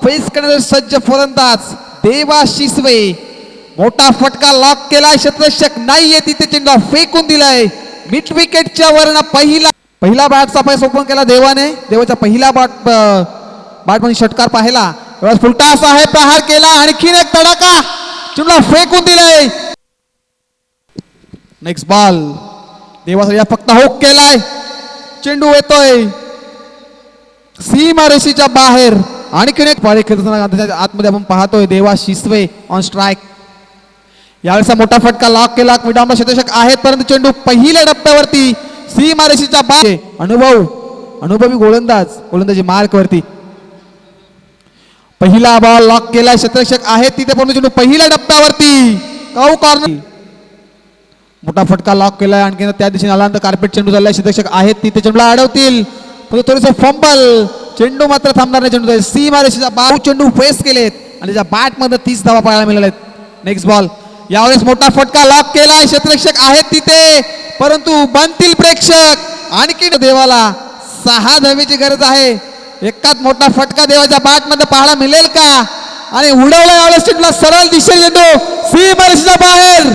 Face करण्यासाठी सज्ज फलंदाज देवा शिसवे. मोठा फटका लॉक केलाय, क्षेत्ररक्षक नाहीये तिथे, चेंडू फेकून दिलाय मिड विकेटच्या वरनं. पहिला बॅटचा पैस ओपन केला देवाने. देवाचा पहिला बॅट मध्ये षटकार पाहिला. फुलटा असा आहे, प्रहार केला, आणखीन एक तडाखा, चेंडू फेकून दिलाय. नेक्स्ट बॉल देवासाठी फक्त हुक केलाय, चेंडू येतोय सीमारेषेच्या बाहेर. आणखीन एक पाळी खेळताना आतमध्ये आपण पाहतोय देवा शिसवे ऑन स्ट्राईक. यावेळेचा मोठा फटका लॉक केला, विडांबा क्षेत्ररक्षक आहेत, परंतु चेंडू पहिल्या टप्प्यावरती सीमारेषेच्या बाहेर. अनुभवी गोलंदाजी मार्क वरती. पहिला बॉल लॉक केला, क्षेत्ररक्षक आहेत तिथे, परंतु चेंडू पहिल्या टप्प्यावरती काऊ कॉर्नर. मोठा फटका लॉक केलाय, आणखी त्या दिशेने आल्यानंतर कार्पेट चेंडू चाललाय, क्षेत्ररक्षक आहेत तिथे, चेंडूला अडवतील, थोडंसं फंबल, चेंडू मात्र थांबणार नाही. चेंडू सीमारेषेच्या बाहेर चेंडू फेस केलेत आणि त्याच्या बॅट मध्ये 30 धावा पाहायला मिळाल्यात. नेक्स्ट बॉल यावेळेस मोठा फटका लॉक केलाय, क्षेत्ररक्षक आहेत तिथे, परंतु बनतील प्रेक्षक. आणखी देवाला 6 धावेची गरज आहे. एकाच मोठा फटका देवाच्या बॅट मध्ये पाहायला मिळेल का? आणि उडवला यावेळेस चेंडूला सरळ दिशेने, चेंडू सीमारेषेच्या बाहेर.